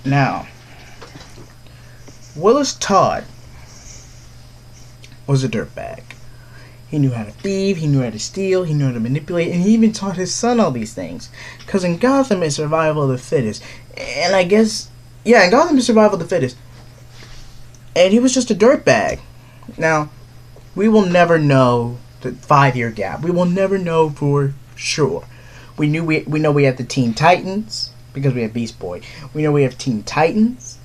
Now, Willis Todd was a dirtbag. He knew how to thieve, he knew how to steal, he knew how to manipulate, and he even taught his son all these things. Because in Gotham, it's survival of the fittest. And I guess, yeah, in Gotham, it's survival of the fittest. And he was just a dirtbag. Now, we will never know the 5-year gap. We will never know for sure. We know we have the Teen Titans, because we have Beast Boy. We know we have Teen Titans.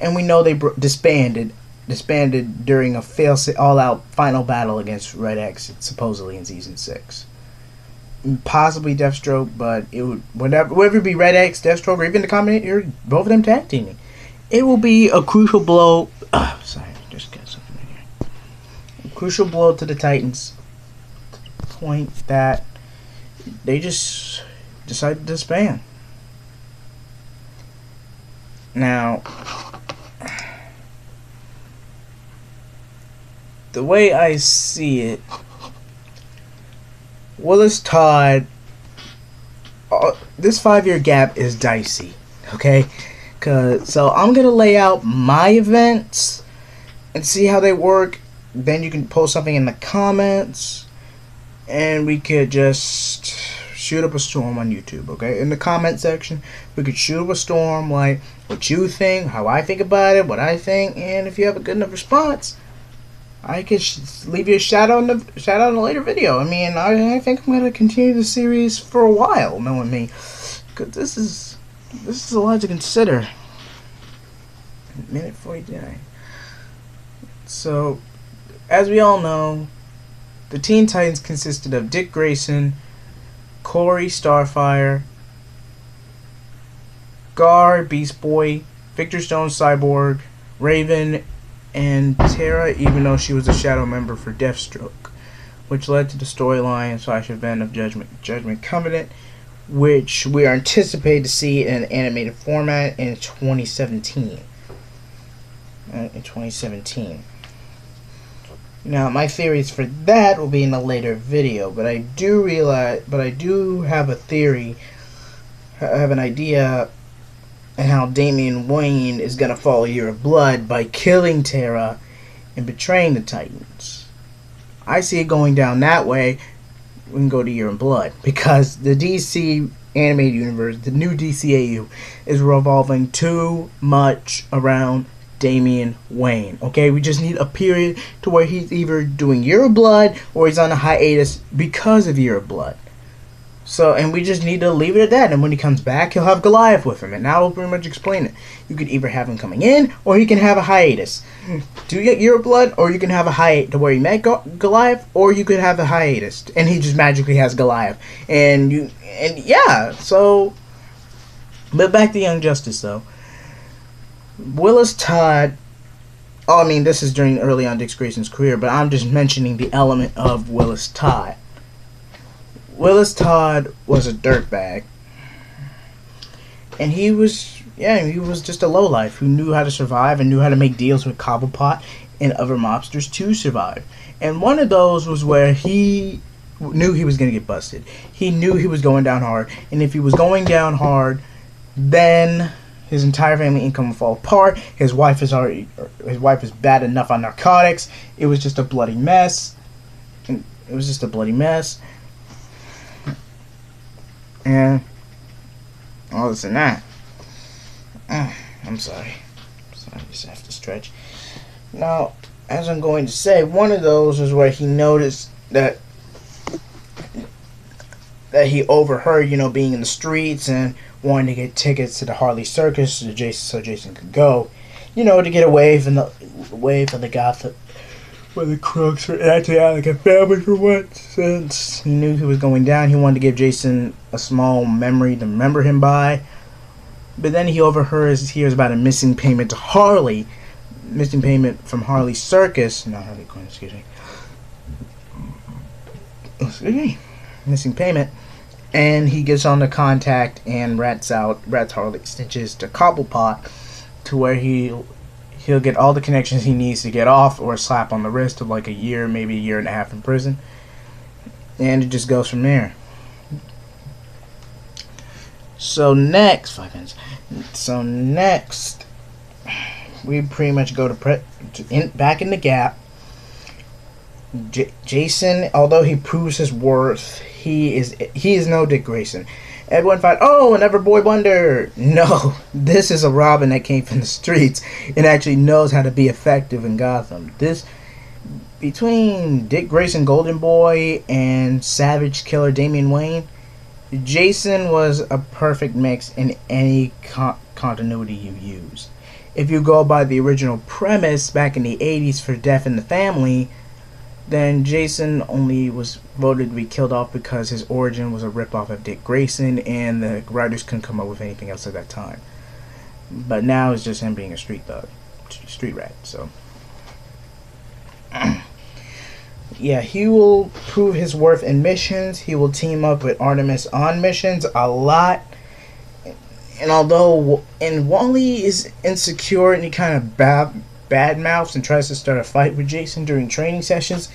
And we know they disbanded during a all-out final battle against Red X, supposedly in season 6. Possibly Deathstroke, but it would whatever be Red X, Deathstroke, or even the combination, both of them tag teaming. It will be a crucial blow. Sorry, just got something in here. A crucial blow to the Titans. To the point that they just decided to disband. Now, the way I see it, Willis Todd, this 5-year gap is dicey, okay? So I'm going to lay out my events and see how they work. Then you can post something in the comments, and we could just shoot up a storm on YouTube, okay? In the comment section, we could shoot up a storm, like what you think, how I think about it, what I think, and if you have a good enough response, I could leave you a shout out in a later video. I mean, I think I'm going to continue the series for a while, knowing me, because this is a lot to consider. Minute 49. So, as we all know, the Teen Titans consisted of Dick Grayson, Corey Starfire, Gar Beast Boy, Victor Stone Cyborg, Raven, and Tara, even though she was a shadow member for Deathstroke, which led to the storyline / event of Judgment Covenant, which we are anticipated to see in an animated format in 2017. Now, my theories for that will be in a later video, but I do have a theory, I have an idea and how Damian Wayne is going to follow Year of Blood by killing Tara and betraying the Titans. I see it going down that way. We can go to Year of Blood, because the DC animated universe, the new DCAU, is revolving too much around Damian Wayne. Okay, we just need a period to where he's either doing Year of Blood or he's on a hiatus because of Year of Blood. So, and we just need to leave it at that. And when he comes back, he'll have Goliath with him. And now we'll pretty much explain it. You could either have him coming in, or he can have a hiatus. Do you get Year of Blood, or you can have a hiatus to where he met Goliath, or you could have a hiatus and he just magically has Goliath. And yeah, so. But back to Young Justice, though. Willis Todd. Oh, I mean, this is during early on Dick Grayson's career, but I'm just mentioning the element of Willis Todd. Willis Todd was a dirtbag, and he was just a lowlife who knew how to survive and knew how to make deals with Cobblepot and other mobsters to survive. And one of those was where he knew he was going to get busted. He knew he was going down hard, and if he was going down hard, then his entire family income would fall apart. His wife is bad enough on narcotics. It was just a bloody mess. And all this and that. I'm sorry. I just have to stretch. Now, as I'm going to say, one of those was where he noticed that he overheard, being in the streets and wanting to get tickets to the Harley Circus so Jason could go, to get away from the Gotham, where the crooks are acting out like a family for once. Since he knew he was going down, he wanted to give Jason a small memory to remember him by. But then he hears about a missing payment to Harley. Missing payment from Harley Circus. Not Harley Quinn, excuse me. Missing payment. And he gets on the contact and rats Harley stitches to Cobblepot, to where he'll get all the connections he needs to get off, or a slap on the wrist of like a year, maybe a year and a half in prison. And it just goes from there. So next, 5 minutes. So next, we pretty much go back in the Gap. Jason, although he proves his worth, he is no Dick Grayson. Everyone thought, oh, another boy wonder. No, this is a Robin that came from the streets and actually knows how to be effective in Gotham. This, between Dick Grayson, Golden Boy, and Savage Killer Damian Wayne, Jason was a perfect mix in any continuity you use. If you go by the original premise back in the 80s for Death in the Family, then Jason only was voted to be killed off because his origin was a ripoff of Dick Grayson and the writers couldn't come up with anything else at that time. But now it's just him being a street thug, street rat, so. Yeah, he will prove his worth in missions. He will team up with Artemis on missions a lot. And although Wally is insecure and he kind of bad mouths and tries to start a fight with Jason during training sessions,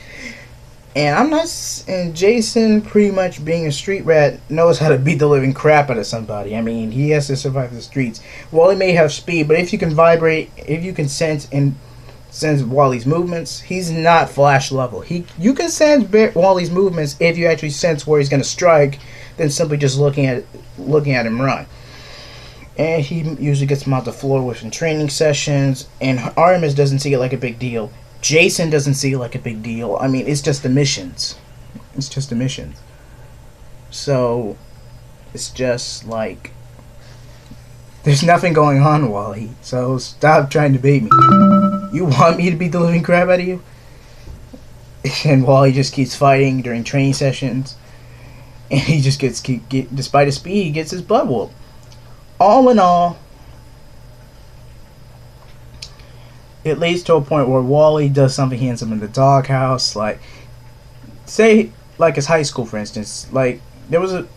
and Jason, pretty much being a street rat, knows how to beat the living crap out of somebody. I mean, he has to survive the streets. Wally may have speed, but if you can sense Wally's movements, he's not Flash level. You can sense Wally's movements if you actually sense where he's going to strike, than simply just looking at him run. And he usually gets him off the floor with some training sessions, and Artemis doesn't see it like a big deal. Jason doesn't see it like a big deal. I mean, it's just the missions. So, it's just like, there's nothing going on, Wally, so stop trying to bait me. You want me to beat the living crap out of you? And Wally just keeps fighting during training sessions, and he just despite his speed, he gets his butt whooped. All in all, it leads to a point where Wally does something. He ends up in the doghouse. Like, say, like his high school, for instance. Like, there was a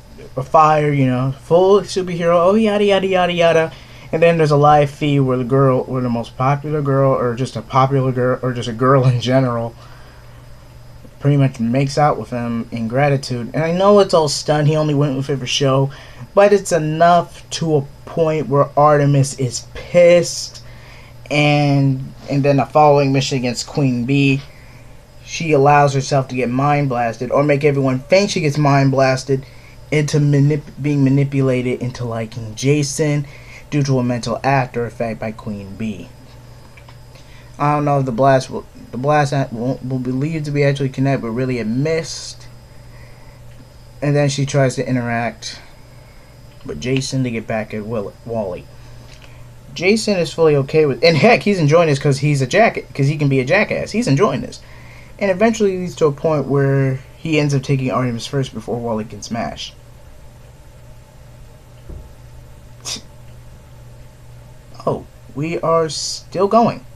fire, full superhero, oh, yada, yada, yada, yada. And then there's a live feed where the most popular girl, or just a popular girl, or just a girl in general, pretty much makes out with him in gratitude. And I know it's all stunned, he only went with it for show, but it's enough to a point where Artemis is pissed. And then the following mission against Queen Bee, she allows herself to get mind blasted, or make everyone think she gets mind blasted, into being manipulated into liking Jason due to a mental after effect by Queen Bee. I don't know if the blast will be believed to be actually connected, but really it missed. And then she tries to interact with Jason to get back at Wally. Jason is fully okay with, and heck, he's enjoying this because he can be a jackass. He's enjoying this, and eventually leads to a point where he ends up taking Artemis first before Wally can smash. Oh, we are still going.